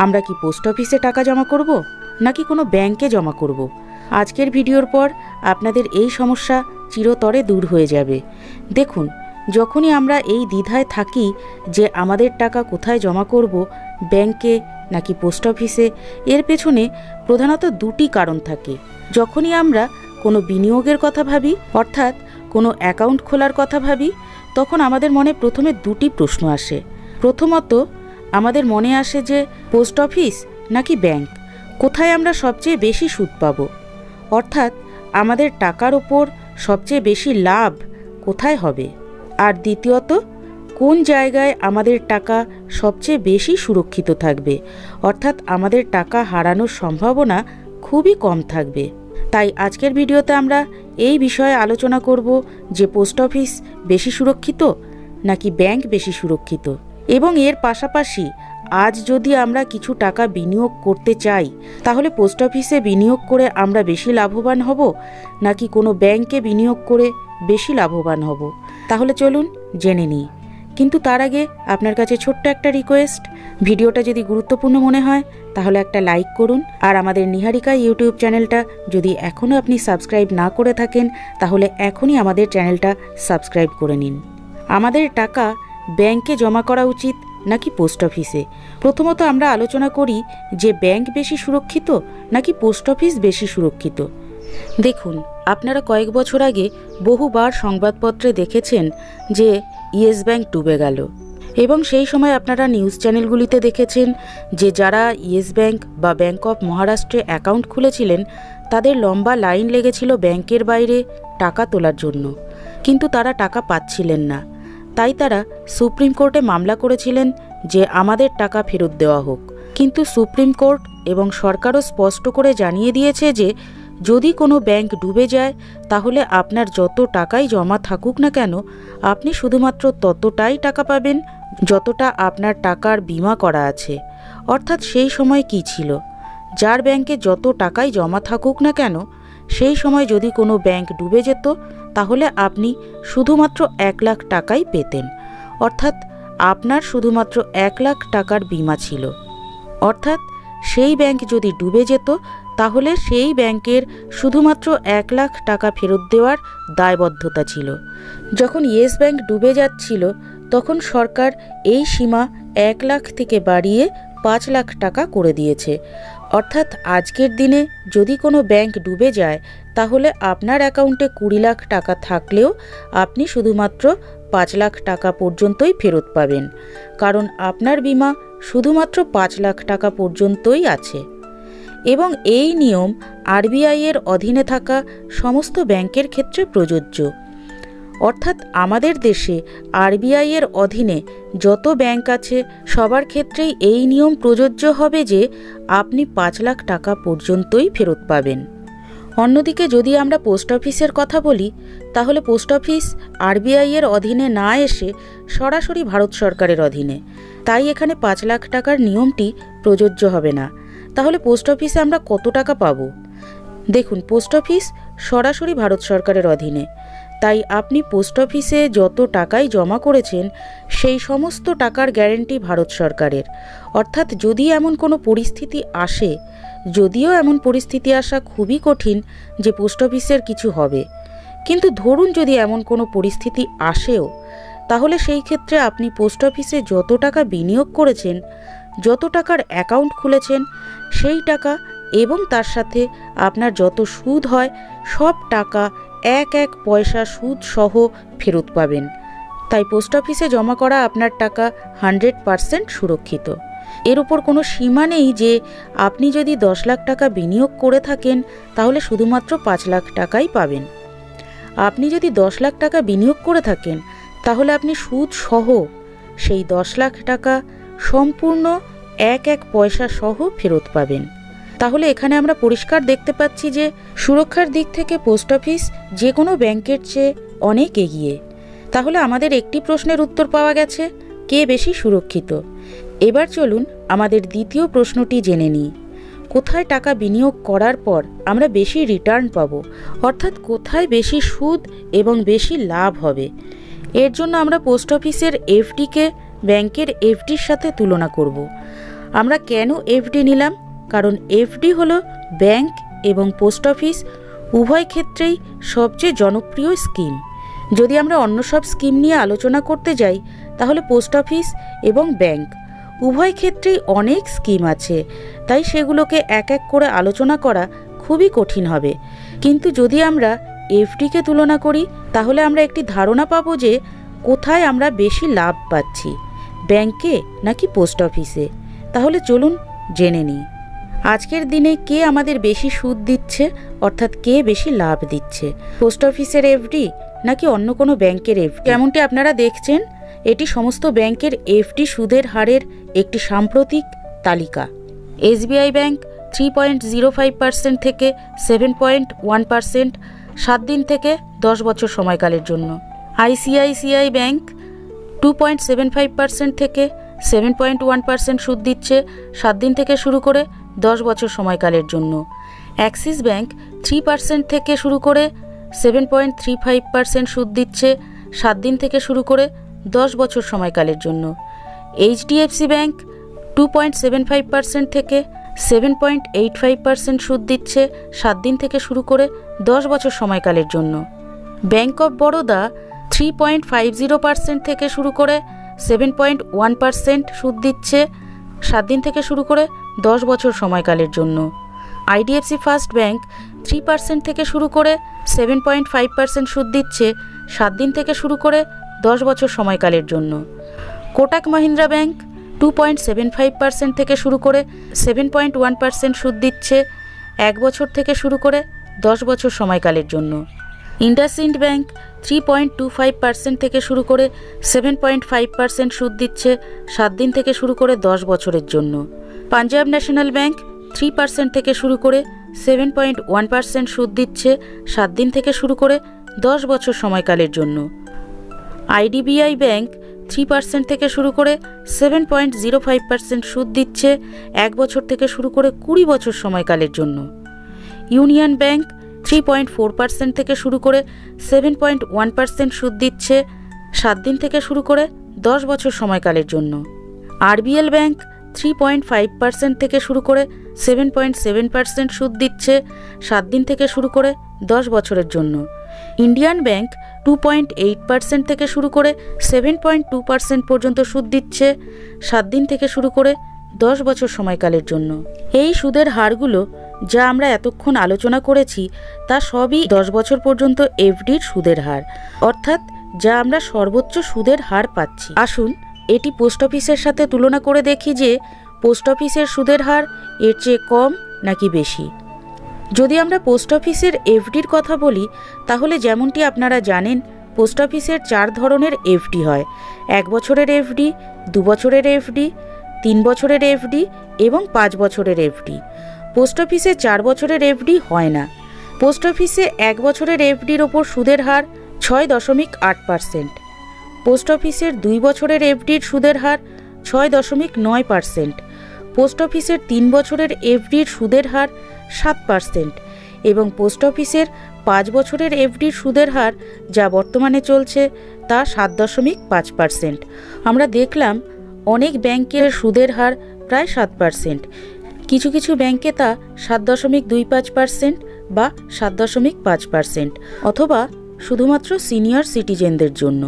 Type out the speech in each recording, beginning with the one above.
আমরা কি পোস্ট অফিসে টাকা জমা করব নাকি কোনো ব্যাংকে জমা করব? আজকের ভিডিওর পর আপনাদের এই সমস্যা চিরতরে দূর হয়ে যাবে। দেখুন, যখনই আমরা এই দ্বিধায় থাকি যে আমাদের টাকা কোথায় জমা করব, ব্যাংকে নাকি পোস্ট অফিসে, এর পেছনে প্রধানত দুটি কারণ থাকে। যখনই আমরা কোনো বিনিয়োগের কথা ভাবি, অর্থাৎ কোনো অ্যাকাউন্ট খোলার কথা ভাবি, তখন আমাদের মনে প্রথমে দুটি প্রশ্ন আসে। প্রথমত আমাদের মনে আসে যে পোস্ট অফিস নাকি ব্যাংক, কোথায় আমরা সবচেয়ে বেশি সুদ পাব, অর্থাৎ আমাদের টাকার ওপর সবচেয়ে বেশি লাভ কোথায় হবে। আর দ্বিতীয়ত, কোন জায়গায় আমাদের টাকা সবচেয়ে বেশি সুরক্ষিত থাকবে, অর্থাৎ আমাদের টাকা হারানোর সম্ভাবনা খুবই কম থাকবে। তাই আজকের ভিডিওতে আমরা এই বিষয়ে আলোচনা করব যে পোস্ট অফিস বেশি সুরক্ষিত নাকি ব্যাংক বেশি সুরক্ষিত। এবং এর পাশাপাশি আজ যদি আমরা কিছু টাকা বিনিয়োগ করতে চাই, তাহলে পোস্ট অফিসে বিনিয়োগ করে আমরা বেশি লাভবান হব নাকি কোনো ব্যাংকে বিনিয়োগ করে বেশি লাভবান হব। তাহলে চলুন জেনে নিই। কিন্তু তার আগে আপনার কাছে ছোট্ট একটা রিকোয়েস্ট, ভিডিওটা যদি গুরুত্বপূর্ণ মনে হয় তাহলে একটা লাইক করুন। আর আমাদের নিহারিকা ইউটিউব চ্যানেলটা যদি এখনও আপনি সাবস্ক্রাইব না করে থাকেন, তাহলে এখনই আমাদের চ্যানেলটা সাবস্ক্রাইব করে নিন। আমাদের টাকা ব্যাংকে জমা করা উচিত নাকি পোস্ট অফিসে? প্রথমত আমরা আলোচনা করি যে ব্যাংক বেশি সুরক্ষিত নাকি পোস্ট অফিস বেশি সুরক্ষিত। দেখুন, আপনারা কয়েক বছর আগে বহুবার সংবাদপত্রে দেখেছেন যে ইয়েস ব্যাংক ডুবে গেল, এবং সেই সময় আপনারা নিউজ চ্যানেলগুলিতে দেখেছেন যে যারা ইয়েস ব্যাংক বা ব্যাংক অফ মহারাষ্ট্রে অ্যাকাউন্ট খুলেছিলেন তাদের লম্বা লাইন লেগেছিল ব্যাংকের বাইরে টাকা তোলার জন্য, কিন্তু তারা টাকা পাচ্ছিলেন না। তাই তারা সুপ্রিম কোর্টে মামলা করেছিলেন যে আমাদের টাকা ফেরত দেওয়া হোক। কিন্তু সুপ্রিম কোর্ট এবং সরকারও স্পষ্ট করে জানিয়ে দিয়েছে যে যদি কোনো ব্যাংক ডুবে যায় তাহলে আপনার যত টাকাই জমা থাকুক না কেন, আপনি শুধুমাত্র ততটাই টাকা পাবেন যতটা আপনার টাকার বীমা করা আছে। অর্থাৎ সেই সময় কি ছিল, যার ব্যাংকে যত টাকাই জমা থাকুক না কেন, সেই সময় যদি কোনো ব্যাংক ডুবে যেত তাহলে আপনি শুধুমাত্র 1 লাখ টাকাই পেতেন। অর্থাৎ আপনার শুধুমাত্র 1 লাখ টাকার বীমা ছিল। অর্থাৎ সেই ব্যাংক যদি ডুবে যেত তাহলে সেই ব্যাংকের শুধুমাত্র 1 লাখ টাকা ফেরত দেওয়ার দায়বদ্ধতা ছিল। যখন ইয়েস ব্যাংক ডুবে যাচ্ছিল তখন সরকার এই সীমা 1 লাখ থেকে বাড়িয়ে 5 লাখ টাকা করে দিয়েছে। অর্থাৎ আজকের দিনে যদি কোনো ব্যাংক ডুবে যায় তাহলে আপনার অ্যাকাউন্টে 20 লাখ টাকা থাকলেও আপনি শুধুমাত্র 5 লাখ টাকা পর্যন্তই ফেরত পাবেন, কারণ আপনার বীমা শুধুমাত্র 5 লাখ টাকা পর্যন্তই আছে। এবং এই নিয়ম আরবিআই এর অধীনে থাকা সমস্ত ব্যাংকের ক্ষেত্রে প্রযোজ্য। অর্থাৎ আমাদের দেশে আরবিআই এর অধীনে যত ব্যাংক আছে সবার ক্ষেত্রেই এই নিয়ম প্রযোজ্য হবে যে আপনি 5 লাখ টাকা পর্যন্তই ফেরত পাবেন। অন্যদিকে যদি আমরা পোস্ট অফিসের কথা বলি, তাহলে পোস্ট অফিস আরবিআই এর অধীনে না এসে সরাসরি ভারত সরকারের অধীনে, তাই এখানে 5 লাখ টাকার নিয়মটি প্রযোজ্য হবে না। তাহলে পোস্ট অফিসে আমরা কত টাকা পাব? দেখুন, পোস্ট অফিস সরাসরি ভারত সরকারের অধীনে, তাই আপনি পোস্ট অফিসে যত টাকাই জমা করেছেন সেই সমস্ত টাকার গ্যারেন্টি ভারত সরকারের। অর্থাৎ যদি এমন কোনো পরিস্থিতি আসে, যদিও এমন পরিস্থিতি আসা খুবই কঠিন যে পোস্ট অফিসের কিছু হবে, কিন্তু ধরুন যদি এমন কোনো পরিস্থিতি আসেও, তাহলে সেই ক্ষেত্রে আপনি পোস্ট অফিসে যত টাকা বিনিয়োগ করেছেন, যত টাকার অ্যাকাউন্ট খুলেছেন, সেই টাকা এবং তার সাথে আপনার যত সুদ হয় সব টাকা 1 পয়সা সুদ সহ ফেরত পাবেন। তাই পোস্ট অফিসে জমা করা আপনার টাকা 100% সুরক্ষিত। এর উপর কোনো সীমা নেই যে আপনি যদি 10 লাখ টাকা বিনিয়োগ করে থাকেন তাহলে শুধুমাত্র 5 লাখ টাকাই পাবেন। আপনি যদি 10 লাখ টাকা বিনিয়োগ করে থাকেন তাহলে আপনি সুদ সহ সেই 10 লাখ টাকা সম্পূর্ণ 1 পয়সা সহ ফেরত পাবেন। তাহলে এখানে আমরা পরিষ্কার দেখতে পাচ্ছি যে সুরক্ষার দিক থেকে পোস্ট অফিস যে কোনো ব্যাংকের চেয়ে অনেক এগিয়ে। তাহলে আমাদের একটি প্রশ্নের উত্তর পাওয়া গেছে, কে বেশি সুরক্ষিত। এবার চলুন আমাদের দ্বিতীয় প্রশ্নটি জেনে নিই। কোথায় টাকা বিনিয়োগ করার পর আমরা বেশি রিটার্ন পাব, অর্থাৎ কোথায় বেশি সুদ এবং বেশি লাভ হবে। এর জন্য আমরা পোস্ট অফিসের এফডিকে ব্যাংকের এফডির সাথে তুলনা করব। আমরা কেন এফডি নিলাম? কারণ এফডি হলো ব্যাংক এবং পোস্ট অফিস উভয় ক্ষেত্রেই সবচেয়ে জনপ্রিয় স্কিম। যদি আমরা অন্য সব স্কিম নিয়ে আলোচনা করতে যাই তাহলে পোস্ট অফিস এবং ব্যাংক উভয় ক্ষেত্রেই অনেক স্কিম আছে, তাই সেগুলোকে এক এক করে আলোচনা করা খুবই কঠিন হবে। কিন্তু যদি আমরা এফডিকে তুলনা করি তাহলে আমরা একটি ধারণা পাবো যে কোথায় আমরা বেশি লাভ পাচ্ছি, ব্যাংকে নাকি পোস্ট অফিসে। তাহলে চলুন জেনে নিই আজকের দিনে কে আমাদের বেশি সুদ দিচ্ছে, অর্থাৎ কে বেশি লাভ দিচ্ছে, পোস্ট অফিসের এফডি নাকি অন্য কোনো ব্যাংকের এফডি। যেমনটি আপনারা দেখছেন, এটি সমস্ত ব্যাংকের এফডি সুদের হারের একটি সাম্প্রতিক তালিকা। এসবিআই ব্যাংক 3.05% থেকে 7.1% 7 দিন থেকে 10 বছর সময়কালের জন্য। আইসিআইসিআই ব্যাংক 2.75% থেকে 7.1% সুদ দিচ্ছে 7 দিন থেকে শুরু করে 10 বছর সময়কালের জন্য। অ্যাক্সিস ব্যাংক 3% থেকে শুরু করে 7.35% সুদ দিচ্ছে 7 দিন থেকে শুরু করে 10 বছর সময়কালের জন্য। এইচডিএফসি ব্যাংক 2.75% থেকে 7.85% সুদ দিচ্ছে 7 দিন থেকে শুরু করে 10 বছর সময়কালের জন্য। ব্যাংক অফ বরোদা 3.50% থেকে শুরু করে 7.1% সুদ দিচ্ছে 7 দিন থেকে শুরু করে 10 বছর সময়কালের জন্য। আইডিএফসি ফার্স্ট ব্যাংক 3% থেকে শুরু করে 7.5% সুদ দিচ্ছে 7 দিন থেকে শুরু করে 10 বছর সময়কালের জন্য। কোটাক মাহিন্দ্রা ব্যাংক 2.75% থেকে শুরু করে 7.1% সুদ দিচ্ছে 1 বছর থেকে শুরু করে 10 বছর সময়কালের জন্য। ইন্ডাসইন্ড ব্যাংক 3.25% থেকে শুরু করে 7.5% সুদ দিচ্ছে 7 দিন থেকে শুরু করে 10 বছরের জন্য। পাঞ্জাব ন্যাশনাল ব্যাংক 3% থেকে শুরু করে 7.1% সুদ দিচ্ছে 7 দিন থেকে শুরু করে 10 বছর সময়কালের জন্য। আইডিবিআই ব্যাংক 3% থেকে শুরু করে 7.05% সুদ দিচ্ছে 1 বছর থেকে শুরু করে 20 বছর সময়কালের জন্য। ইউনিয়ন ব্যাংক 3.4% থেকে শুরু করে 7.1% সুদ দিচ্ছে 7 দিন থেকে শুরু করে 10 বছর সময়কালের জন্য। আরবিএল ব্যাংক 3.5% থেকে শুরু করে 7.7% সুদ দিচ্ছে 7 দিন থেকে শুরু করে 10 বছরের জন্য। ইন্ডিয়ান ব্যাংক 2.8% থেকে শুরু করে 7.2% পর্যন্ত সুদ দিচ্ছে 7 দিন থেকে শুরু করে 10 বছর সময়কালের জন্য। এই সুদের হারগুলো যা আমরা এতক্ষণ আলোচনা করেছি তা সবই 10 বছর পর্যন্ত এফডির সুদের হার, অর্থাৎ যা আমরা সর্বোচ্চ সুদের হার পাচ্ছি। আসুন এটি পোস্ট অফিসের সাথে তুলনা করে দেখি যে পোস্ট অফিসের সুদের হার এর চেয়ে কম নাকি বেশি। যদি আমরা পোস্ট অফিসের এফডির কথা বলি তাহলে যেমনটি আপনারা জানেন, পোস্ট অফিসের 4 ধরনের এফডি হয়: 1 বছরের এফডি, 2 বছরের এফডি, 3 বছরের এফডি এবং 5 বছরের এফডি। পোস্ট অফিসে 4 বছরের এফডি হয় না। পোস্ট অফিসে 1 বছরের এফডির ওপর সুদের হার 6.8%। পোস্ট অফিসের 2 বছরের এফডির সুদের হার 6.9%। পোস্ট অফিসের 3 বছরের এফডির সুদের হার 7% এবং পোস্ট অফিসের 5 বছরের এফডির সুদের হার যা বর্তমানে চলছে তা 7.5%। আমরা দেখলাম অনেক ব্যাংকের সুদের হার প্রায় 7%, কিছু কিছু ব্যাংকে তা 7.25% বা 7.5% অথবা শুধুমাত্র সিনিয়র সিটিজেনদের জন্য,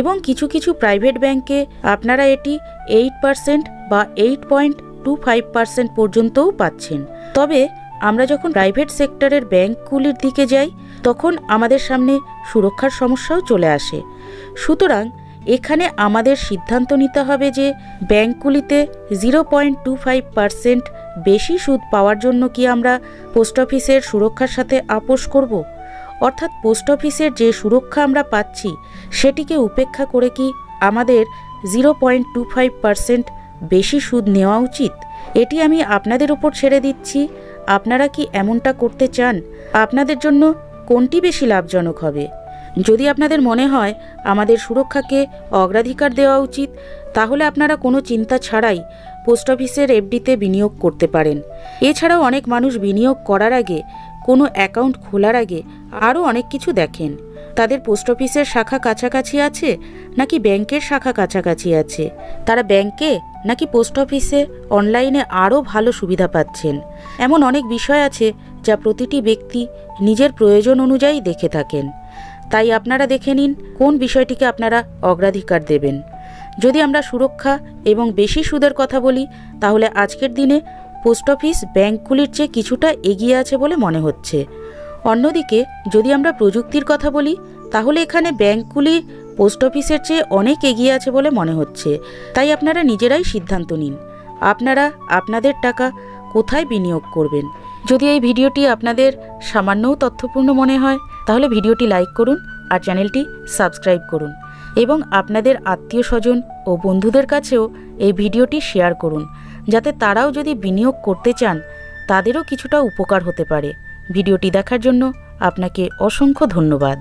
এবং কিছু কিছু প্রাইভেট ব্যাংকে আপনারা এটি 8% বা 8.25% পর্যন্তও পাচ্ছেন। তবে আমরা যখন প্রাইভেট সেক্টরের ব্যাংকগুলির দিকে যাই তখন আমাদের সামনে সুরক্ষার সমস্যাও চলে আসে। সুতরাং এখানে আমাদের সিদ্ধান্ত নিতে হবে যে ব্যাংকগুলিতে 0.25% বেশি সুদ পাওয়ার জন্য কি আমরা পোস্ট অফিসের সুরক্ষার সাথে আপোষ করব, অর্থাৎ পোস্ট অফিসের যে সুরক্ষা আমরা পাচ্ছি সেটিকে উপেক্ষা করে কি আমাদের 0.25% বেশি সুদ নেওয়া উচিত? এটি আমি আপনাদের উপর ছেড়ে দিচ্ছি। আপনারা কি এমনটা করতে চান? আপনাদের জন্য কোনটি বেশি লাভজনক হবে? যদি আপনাদের মনে হয় আমাদের সুরক্ষাকে অগ্রাধিকার দেওয়া উচিত, তাহলে আপনারা কোনো চিন্তা ছাড়াই পোস্ট অফিসের এফডিতে বিনিয়োগ করতে পারেন। এছাড়াও অনেক মানুষ বিনিয়োগ করার আগে, কোনো অ্যাকাউন্ট খোলার আগে আরও অনেক কিছু দেখেন। তাদের পোস্ট অফিসের শাখা কাছাকাছি আছে নাকি ব্যাংকের শাখা কাছাকাছি আছে, তারা ব্যাংকে নাকি পোস্ট অফিসে অনলাইনে আরও ভালো সুবিধা পাচ্ছেন? এমন অনেক বিষয় আছে যা প্রতিটি ব্যক্তি নিজের প্রয়োজন অনুযায়ী দেখে থাকেন। তাই আপনারা দেখে নিন কোন বিষয়টিকে আপনারা অগ্রাধিকার দেবেন। যদি আমরা সুরক্ষা এবং বেশি সুদের কথা বলি, তাহলে আজকের দিনে পোস্ট অফিস ব্যাংকগুলির চেয়ে কিছুটা এগিয়ে আছে বলে মনে হচ্ছে। অন্যদিকে যদি আমরা প্রযুক্তির কথা বলি, তাহলে এখানে ব্যাংকগুলি পোস্ট অফিসের চেয়ে অনেক এগিয়ে আছে বলে মনে হচ্ছে। তাই আপনারা নিজেরাই সিদ্ধান্ত নিন আপনারা আপনাদের টাকা কোথায় বিনিয়োগ করবেন। যদি এই ভিডিওটি আপনাদের সামান্যও তথ্যপূর্ণ মনে হয়, তাহলে ভিডিওটি লাইক করুন আর চ্যানেলটি সাবস্ক্রাইব করুন এবং আপনাদের আত্মীয় স্বজন ও বন্ধুদের কাছেও এই ভিডিওটি শেয়ার করুন, যাতে তারাও যদি বিনিয়োগ করতে চান তাদেরও কিছুটা উপকার হতে পারে। ভিডিওটি দেখার জন্য আপনাকে অসংখ্য ধন্যবাদ।